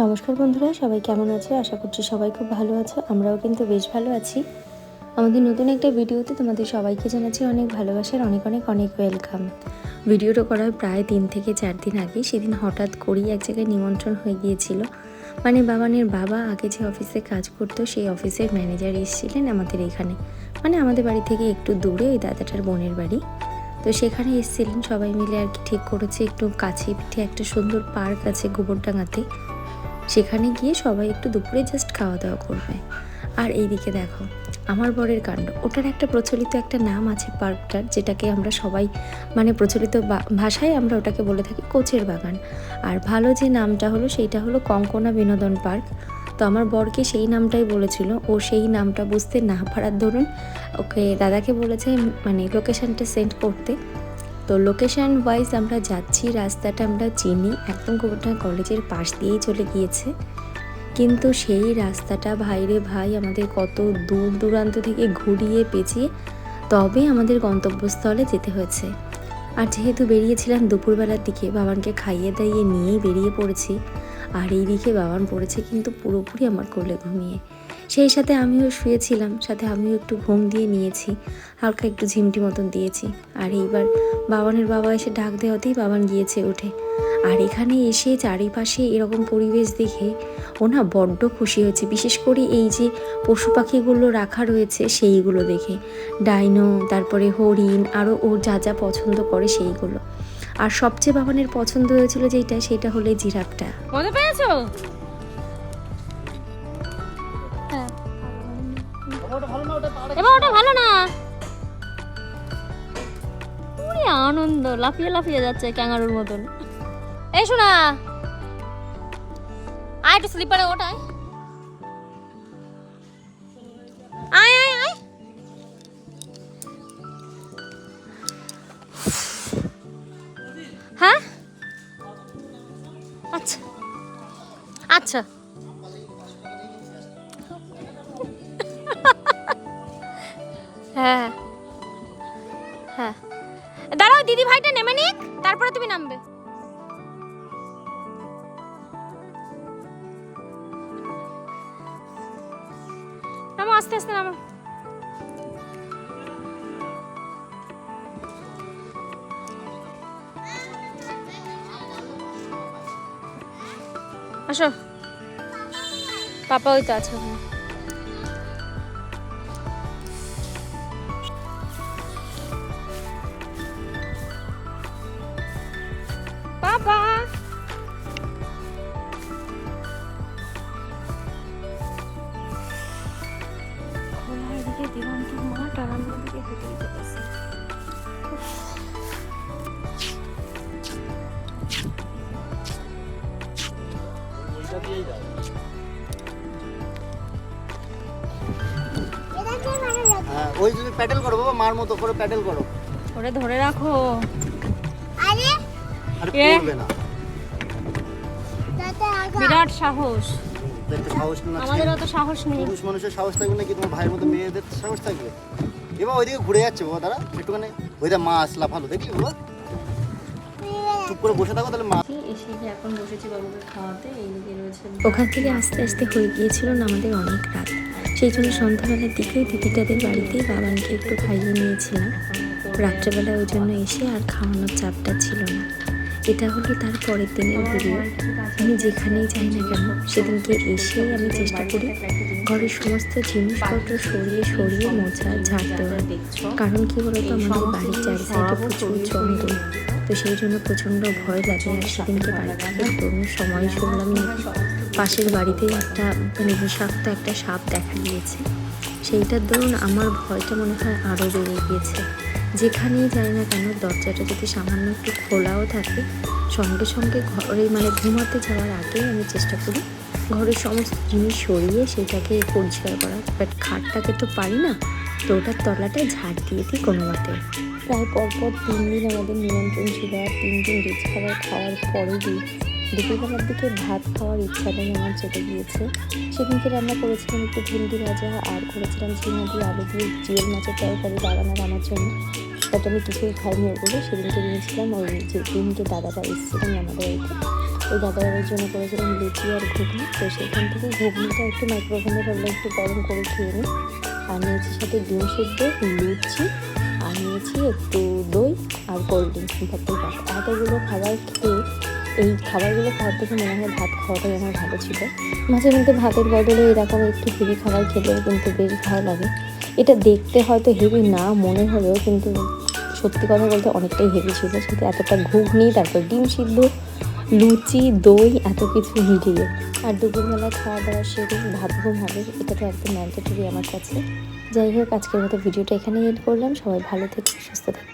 নমস্কার বন্ধুরা, সবাই কেমন আছো? আশা করছি সবাই খুব ভালো আছো। আমরাও কিন্তু বেশ ভালো আছি। আমাদের নতুন একটা ভিডিওতে তোমাদের সবাইকে জানাচ্ছি অনেক ভালোবাসার অনেক অনেক অনেক ওয়েলকাম। ভিডিওটা করার প্রায় 3 থেকে 4 দিন আগে সেদিন হঠাৎ করেই এক জায়গায় নিমন্ত্রণ হয়ে গিয়েছিল। মানে বাবানের বাবা আগে যে অফিসে কাজ করতো সেই অফিসের ম্যানেজার এসেছিলেন আমাদের এখানে, মানে আমাদের বাড়ি থেকে একটু দূরে ওই দাদাটার বোনের বাড়ি। তো সেখানে এসেছিলেন সবাই মিলে আর কি, ঠিক করেছে একটু কাছে পিঠে একটা সুন্দর পার্ক আছে গোবরডাঙ্গাতে, সেখানে গিয়ে সবাই একটু দুপুরে জাস্ট খাওয়া দাওয়া করবে। আর এইদিকে দেখো আমার বরের কাণ্ড। ওটার একটা প্রচলিত একটা নাম আছে পার্কটার, যেটাকে আমরা সবাই মানে প্রচলিত ভাষায় আমরা ওটাকে বলে থাকি কোচের বাগান। আর ভালো যে নামটা হলো সেইটা হলো কঙ্কনা বিনোদন পার্ক। তো আমার বরকে সেই নামটাই বলেছিল, ও সেই নামটা বুঝতে না পারার দরুন ওকে দাদাকে বলেছে মানে লোকেশানটা সেন্ড করতে। তো লোকেশান ওয়াইজ আমরা যাচ্ছি, রাস্তাটা আমরা চিনি, একদম গোবরডাঙ্গা কলেজের পাশ দিয়েই চলে গিয়েছে। কিন্তু সেই রাস্তাটা ভাইরে ভাই আমাদের কত দূর দূরান্ত থেকে ঘুরিয়ে পেঁচিয়ে তবে আমাদের গন্তব্যস্থলে যেতে হয়েছে। আর যেহেতু বেরিয়েছিলাম দুপুরবেলার দিকে, বাবানকে খাইয়ে দাইয়ে নিয়েই বেরিয়ে পড়েছি। আর এই দিকে বাবান পড়েছে কিন্তু পুরোপুরি আমার কোলে ঘুমিয়ে, সেই সাথে আমিও শুয়েছিলাম, সাথে আমিও একটু ঘুম দিয়ে নিয়েছি, হালকা একটু ঝিমটি মতন দিয়েছি। আর এইবার বাবানের বাবা এসে ডাক দেওয়াতেই বাবান গিয়েছে উঠে। আর এখানে এসে চারিপাশে এরকম পরিবেশ দেখে ও না বড্ড খুশি হয়েছে, বিশেষ করে এই যে পশু পাখিগুলো রাখা রয়েছে সেইগুলো দেখে, ডাইনো, তারপরে হরিণ, আরও ও যা যা পছন্দ করে সেইগুলো। আর সবচেয়ে বাবানের পছন্দ হয়েছিল যেটা, সেটা হলো জিরাফটা। মজা পেয়েছো? এবার ওটা ভালো না, পুরি আনন্দ, লাফিয়ে লাফিয়ে যাচ্ছে ক্যাঙ্গারুর মতন। এই শোনা, আয় একটু স্লিপারে ওঠায়, আয় আয় আয়। হ্যাঁ আচ্ছা আচ্ছা, হ্যাঁ হ্যাঁ, দাঁড়াও দিদি ভাইটা নেমে নিক, তারপরে তুমি নামবে। নামো আস্তে আস্তে নামো। আসো, পাপা ওই তো আছে ওখানে। পাপা খোলা এদিকে দিগন্ত মাঠ আর আমরা দিকে হেঁটে যেতেছি। ওই তুমি প্যাডেল করো বাবা, মার মতো করে প্যাডেল করো। ওরে ধরে রাখো। আরে পড়বে না, বিরাট সাহস, সাহস না, আমাদের অত সাহস নেই। পুরুষ মানুষের সাহস থাকবে নাকি তোমার ভাইয়ের মতো মেয়েদের সাহস থাকবে? এবার ওইদিকে ঘুরে যাচ্ছে বাবা, দাঁড়া একটুখানি, ওইটা মা আসলা ভালো দেখলি বাবা, চুপ করে বসে থাকো তাহলে মা এসে এখন বসেছি বাবুকে খাওয়াতে। এইদিকে রয়েছে, ওখান থেকে আস্তে আস্তে হয়ে গিয়েছিল না আমাদের অনেক রাত, সেই জন্য সন্ধ্যাবেলার দিকে দিদিটাদের বাড়িতেই বাবানকে একটু খাইয়ে নিয়েছিলাম। রাত্রেবেলা ওই জন্য এসে আর খাওয়ানোর চাপটা ছিল না। এটা হলো তার পরের দিনের ভিডিও। আমি যেখানেই যাই না কেন সেদিনকে এসেই আমি চেষ্টা করি ঘরের সমস্ত জিনিসপত্র সরিয়ে সরিয়ে মোছা ঝাড় দেওয়ার। কারণ কি বলতো, আমাদের বাড়ির চারি সাইডে প্রচুর জঙ্গল, তো সেই জন্য প্রচণ্ড ভয় লাগে। আর সেদিনকে বাড়ি থেকে বেরোনোর সময় শুনলাম পাশের বাড়িতে একটা মানে বিষাক্ত একটা সাপ দেখা গিয়েছে। সেইটার দরুন আমার ভয়টা মনে হয় আরও বেড়ে গিয়েছে। যেখানেই যাই না কেন দরজাটা যদি সামান্য একটু খোলাও থাকে, সঙ্গে সঙ্গে ঘরে মানে ঘুমাতে যাওয়ার আগে আমি চেষ্টা করি ঘরের সমস্ত জিনিস সরিয়ে সেটাকে পরিষ্কার করা। বাট খাটটাকে তো পারি না, তো ওটার তলাটায় ঝাড় দিয়ে দিই কোনো মতে। প্রায় পরপর 3 দিন আমাদের নিমন্ত্রণ ছিল, আর 3 দিন রিচ খাওয়ার পরে দিই দুপুরবেলার দিকে ভাত খাওয়ার ইচ্ছাটাই আমার চেপে গিয়েছে। সেদিনকে রান্না করেছিলাম একটু ভেন্ডি ভাজা, আর করেছিলাম ঝিঙা দিয়ে আলু দিয়ে জিওল মাছের তরকারি বাগানোর আমার জন্য। বাট আমি কিছুই খাইনি ওগুলো, সেদিনকে নিয়েছিলাম ওই যে দিনকে দাদাটা এসেছিলেন আমাদের বাড়িতে, ওই দাদাবাড়ির জন্য করেছিলাম লুচি আর ঘুগনি। তো সেখান থেকে ঘুগনিটা একটু মাইক্রোওভেনে ভাবলাম একটু গরম করে খেয়ে নিই। আর নিয়েছি সাথে ডিম সিদ্ধ, লুচি, আর নিয়েছি একটু দই আর কোল্ড ড্রিঙ্কস ভর্তি ভাত। এতগুলো খাবার খেয়ে এই খাবারগুলো খাওয়ার থেকে মনে হয় ভাত খাওয়াটাই আমার ভালো ছিল। মাঝে মধ্যে ভাতের বদলে এরকম একটু হেভি খাবার খেলেও কিন্তু বেশ ভালো লাগে। এটা দেখতে হয়তো হেভি না মনে হলেও কিন্তু সত্যি কথা বলতে অনেকটাই হেভি ছিল। সেটা এতটা ঘুগনি, তারপর ডিম সিদ্ধ, লুচি, দই, এত কিছু মিলিয়ে। আর দুপুরবেলা খাওয়া দাওয়া সেরে ভাত ঘুম হবে, এটা তো একদম ম্যান্ডেটরি আমার কাছে। যাই হোক, আজকের মতো ভিডিওটা এখানেই এড করলাম। সবাই ভালো থেকে সুস্থ থাকে।